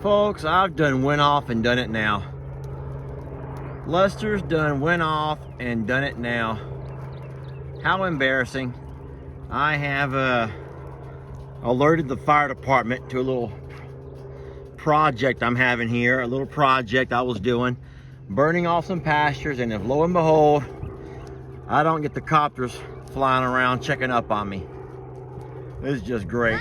Folks, I've done went off and done it now. Lester's done went off and done it now. How embarrassing. I have alerted the fire department to a little project I'm having here, a little project I was doing, burning off some pastures, and if lo and behold, I don't get the copters flying around checking up on me. This is just great.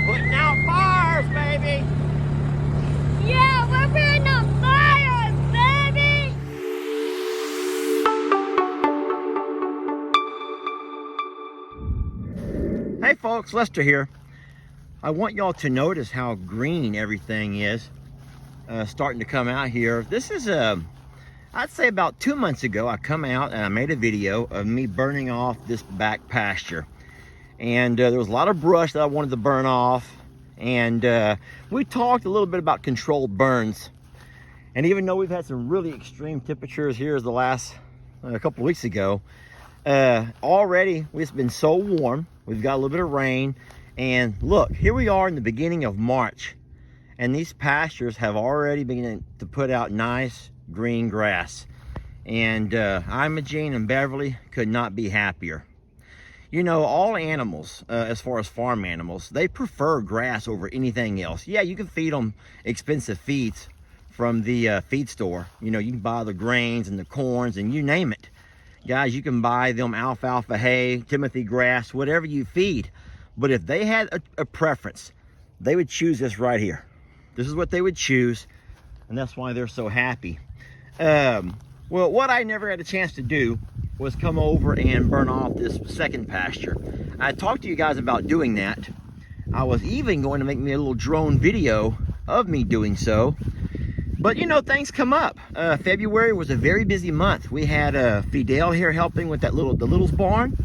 Putting out fires, baby! Yeah, we're putting out fires, baby! Hey folks, Lester here. I want y'all to notice how green everything is starting to come out here. This is I'd say about 2 months ago I come out and I made a video of me burning off this back pasture, and there was a lot of brush that I wanted to burn off, and we talked a little bit about controlled burns. And even though we've had some really extreme temperatures here as the last a couple weeks ago, already it's been so warm. We've got a little bit of rain, and look, here we are in the beginning of March, and these pastures have already begun to put out nice green grass. And Imogene and Beverly could not be happier. You know, all animals, as far as farm animals, they prefer grass over anything else. Yeah, you can feed them expensive feeds from the feed store. You know, you can buy the grains and the corns and you name it. Guys, you can buy them alfalfa hay, Timothy grass, whatever you feed. But if they had a preference, they would choose this right here. This is what they would choose, and that's why they're so happy. Well, what I never had a chance to do was come over and burn off this second pasture. I talked to you guys about doing that. I was even going to make me a little drone video of me doing so. But you know, things come up. February was a very busy month. We had Fidel here helping with the Littles barn.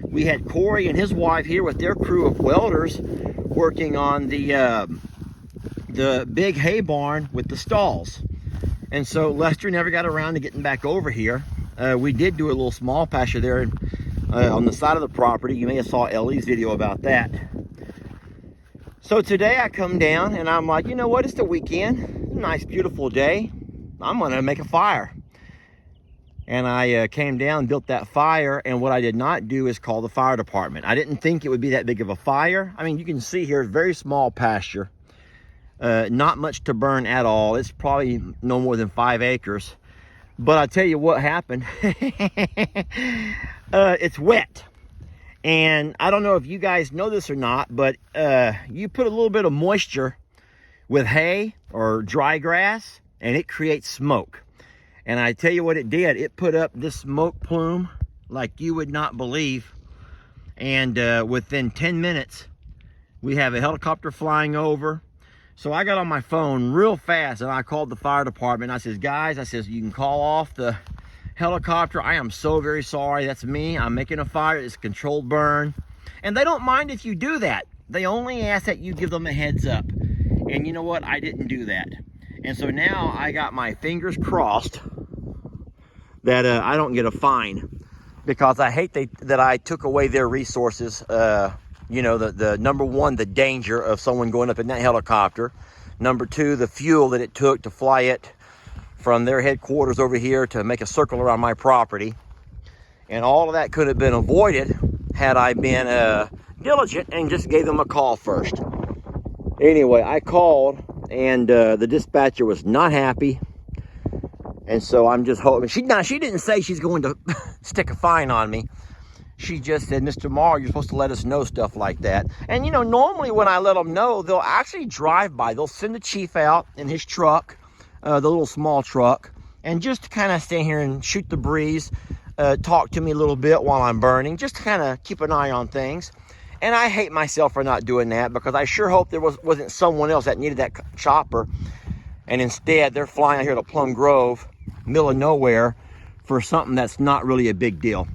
We had Corey and his wife here with their crew of welders working on the big hay barn with the stalls. And so Lester never got around to getting back over here. We did do a little small pasture there on the side of the property. You may have saw Ellie's video about that. So today I come down and I'm like, you know what, it's the weekend. Nice beautiful day. I'm gonna make a fire. And I came down, built that fire, and what I did not do is call the fire department. I didn't think it would be that big of a fire. I mean, you can see here, very small pasture. Not much to burn at all. It's probably no more than 5 acres. But I'll tell you what happened. It's wet. And I don't know if you guys know this or not, but you put a little bit of moisture with hay or dry grass, and it creates smoke. And I tell you what it did. It put up this smoke plume like you would not believe. And within 10 minutes, we have a helicopter flying over. So I got on my phone real fast and I called the fire department. I says, guys, I says, you can call off the helicopter. I am so very sorry. That's me. I'm making a fire. It's a controlled burn. And they don't mind if you do that. They only ask that you give them a heads up. And you know what? I didn't do that. And so now I got my fingers crossed that I don't get a fine, because I hate that I took away their resources. You know, the number one, the danger of someone going up in that helicopter. Number two, the fuel that it took to fly it from their headquarters over here to make a circle around my property. And all of that could have been avoided had I been diligent and just gave them a call first. Anyway, I called, and the dispatcher was not happy. And so I'm just hoping. She didn't say she's going to stick a fine on me. She just said, Mr. Marr, you're supposed to let us know stuff like that. And, you know, normally when I let them know, they'll actually drive by. They'll send the chief out in his truck, the little small truck, and just kind of stand here and shoot the breeze, talk to me a little bit while I'm burning, just to kind of keep an eye on things. And I hate myself for not doing that, because I sure hope there wasn't someone else that needed that chopper. And instead, they're flying out here to Plum Grove, middle of nowhere, for something that's not really a big deal.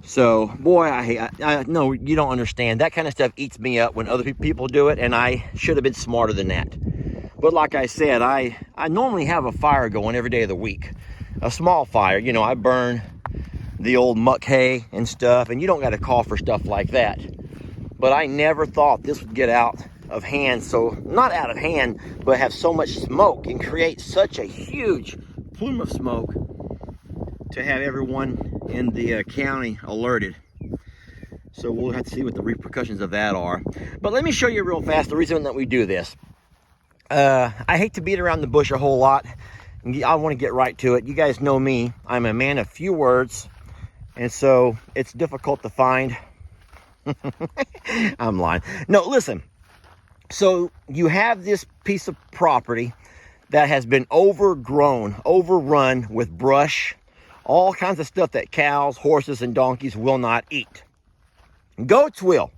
So, boy, I know you don't understand. That kind of stuff eats me up when other people do it, and I should have been smarter than that. But like I said, I normally have a fire going every day of the week. A small fire, you know, I burn the old muck hay and stuff, and you don't got to call for stuff like that. But I never thought this would get out of hand, so not out of hand, but have so much smoke and create such a huge plume of smoke to have everyone in the county alerted. So we'll have to see what the repercussions of that are. But let me show you real fast the reason that we do this. I hate to beat around the bush a whole lot. I want to get right to it. You guys know me. I'm a man of few words, and so it's difficult to find. I'm lying. No, listen. So you have this piece of property that has been overgrown, overrun with brush, all kinds of stuff that cows, horses, and donkeys will not eat. Goats will.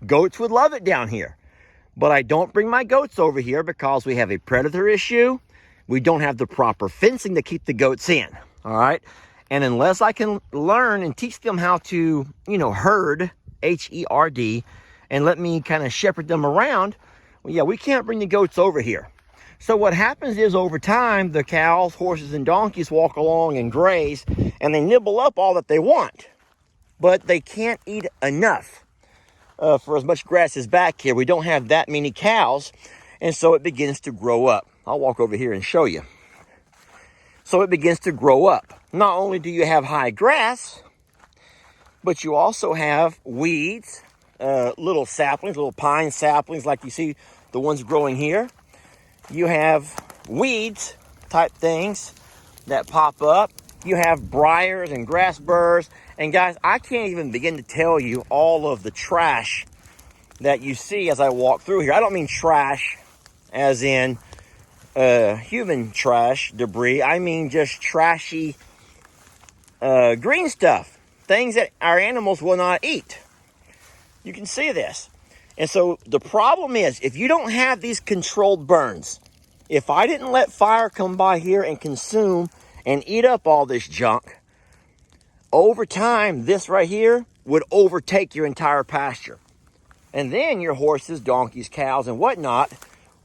Goats would love it down here. But I don't bring my goats over here because we have a predator issue. We don't have the proper fencing to keep the goats in. All right. And unless I can learn and teach them how to, herd, H-E-R-D, and let me kind of shepherd them around, well, yeah, we can't bring the goats over here. So what happens is over time, the cows, horses, and donkeys walk along and graze, and they nibble up all that they want. But they can't eat enough for as much grass as back here. We don't have that many cows, and so it begins to grow up. I'll walk over here and show you. So it begins to grow up. Not only do you have high grass, but you also have weeds, little saplings, little pine saplings like you see the ones growing here. You have weeds type things that pop up. You have briars and grass burrs. And guys, I can't even begin to tell you all of the trash that you see as I walk through here. I don't mean trash as in human trash, debris. I mean just trashy green stuff. Things that our animals will not eat. You can see this. And so the problem is, if you don't have these controlled burns, if I didn't let fire come by here and consume and eat up all this junk, over time, this right here would overtake your entire pasture. And then your horses, donkeys, cows, and whatnot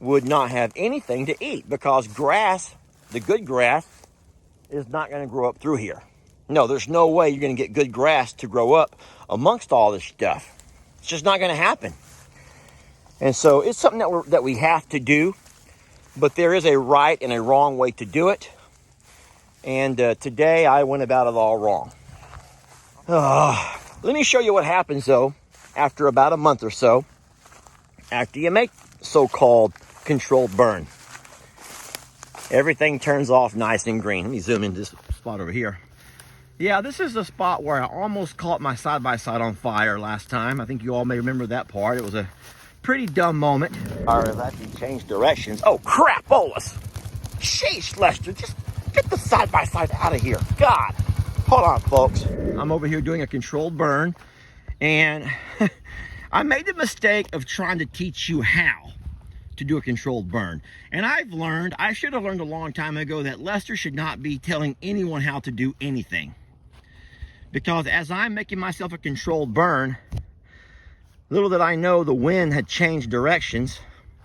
would not have anything to eat because grass, the good grass, is not going to grow up through here. No, there's no way you're going to get good grass to grow up amongst all this stuff. It's just not going to happen. And so it's something that we have to do, but there is a right and a wrong way to do it. And today I went about it all wrong. Let me show you what happens though after about a month or so, after you make so-called controlled burn. Everything turns off nice and green. Let me zoom into this spot over here. Yeah, this is the spot where I almost caught my side-by-side on fire last time. I think you all may remember that part. It was a pretty dumb moment. Or I've actually changed directions. Oh, crap, bolus. Sheesh, Lester, just get the side-by-side out of here. God. Hold on, folks. I'm over here doing a controlled burn, and I made the mistake of trying to teach you how to do a controlled burn. And I should have learned a long time ago that Lester should not be telling anyone how to do anything. Because as I'm making myself a controlled burn, little did I know the wind had changed directions,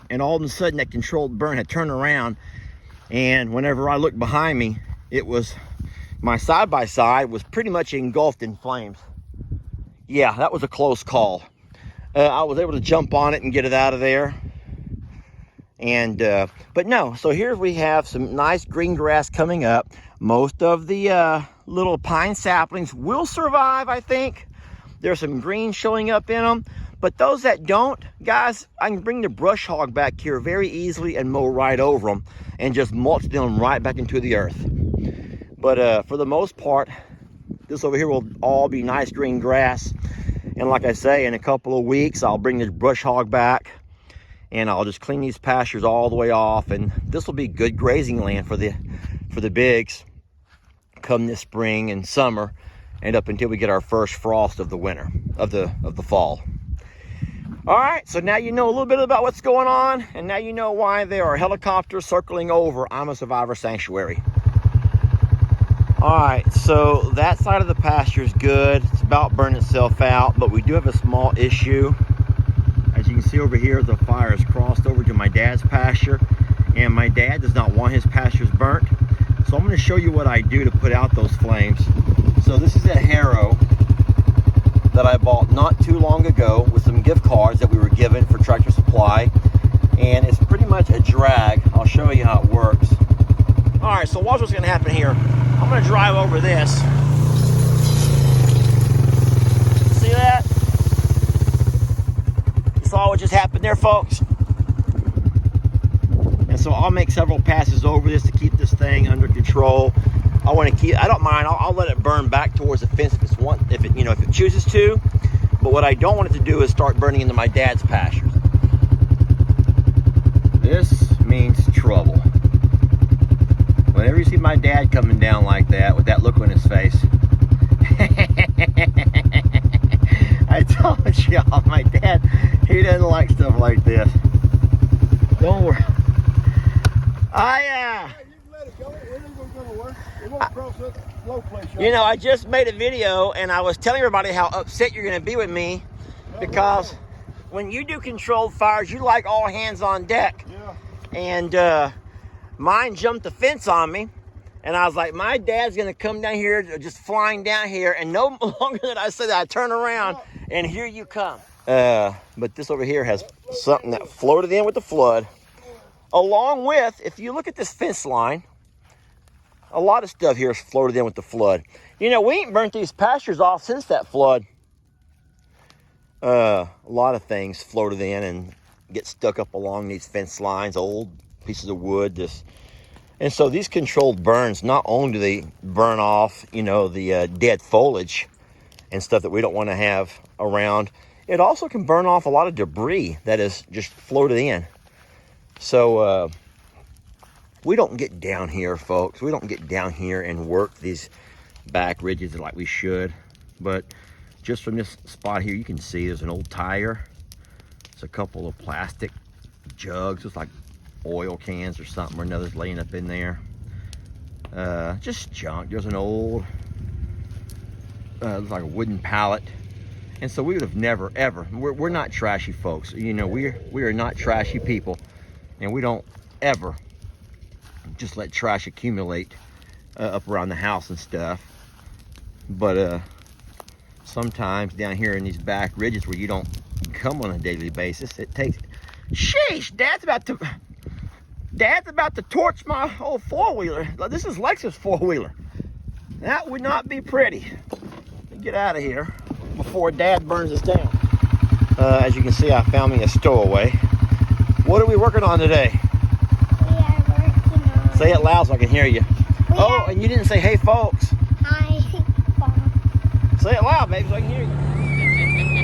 and all of a sudden that controlled burn had turned around, and whenever I looked behind me, it was my side-by-side was pretty much engulfed in flames. Yeah, that was a close call. I was able to jump on it and get it out of there. And but no, so here we have some nice green grass coming up. Most of the little pine saplings will survive, I think. There's some green showing up in them. But those that don't, guys, I can bring the brush hog back here very easily and mow right over them and just mulch them right back into the earth. But for the most part, this over here will all be nice green grass. And like I say, in a couple of weeks, I'll bring this brush hog back and I'll just clean these pastures all the way off. And this will be good grazing land for the bigs come this spring and summer and up until we get our first frost of the winter, of the fall. All right, so now you know a little bit about what's going on, and now you know why there are helicopters circling over I'm a Survivor Sanctuary. All right, so that side of the pasture is good. It's about burning itself out, but we do have a small issue. As you can see over here, the fire has crossed over to my dad's pasture, and my dad does not want his pastures burnt. So I'm going to show you what I do to put out those flames. So this is a hair that I bought not too long ago with some gift cards that we were given for Tractor Supply. And it's pretty much a drag. I'll show you how it works. All right, so watch what's gonna happen here. I'm gonna drive over this. See that? You saw what just happened there, folks? And so I'll make several passes over this to keep this thing under control. I don't mind, I'll let it burn back towards the fence if it chooses to. But what I don't want it to do is start burning into my dad's pastures. This means trouble. Whenever you see my dad coming down like that with that look on his face, I told y'all, my dad, he doesn't like stuff like this. Don't worry. You know, I just made a video and I was telling everybody how upset you're going to be with me because when you do controlled fires, you like all hands on deck. Yeah. And mine jumped the fence on me. And I was like, my dad's going to come down here, just flying down here. And no longer than I said that, I turn around and here you come. But this over here has something that floated in with the flood. Along with, if you look at this fence line, a lot of stuff here is floated in with the flood. You know, we ain't burnt these pastures off since that flood. A lot of things floated in and get stuck up along these fence lines, old pieces of wood. And so these controlled burns, not only do they burn off, the dead foliage and stuff that we don't want to have around, it also can burn off a lot of debris that is just floated in. So we don't get down here, folks. We don't get down here and work these back ridges like we should. But just from this spot here, you can see there's an old tire. There's a couple of plastic jugs. It's like oil cans or something or another's laying up in there. Just junk. There's an old, looks like a wooden pallet. And so we would have never, ever, we're not trashy folks. We are not trashy people. And we don't ever just let trash accumulate up around the house and stuff. But sometimes down here in these back ridges where you don't come on a daily basis, it takes, sheesh, Dad's about to torch my old four-wheeler. This is Lexus four-wheeler. That would not be pretty. Let me get out of here before Dad burns us down. As you can see, I found me a stowaway. What are we working on today? We are working on... Say it loud so I can hear you. And you didn't say, hey, folks. Hi, folks. Say it loud, baby, so I can hear you.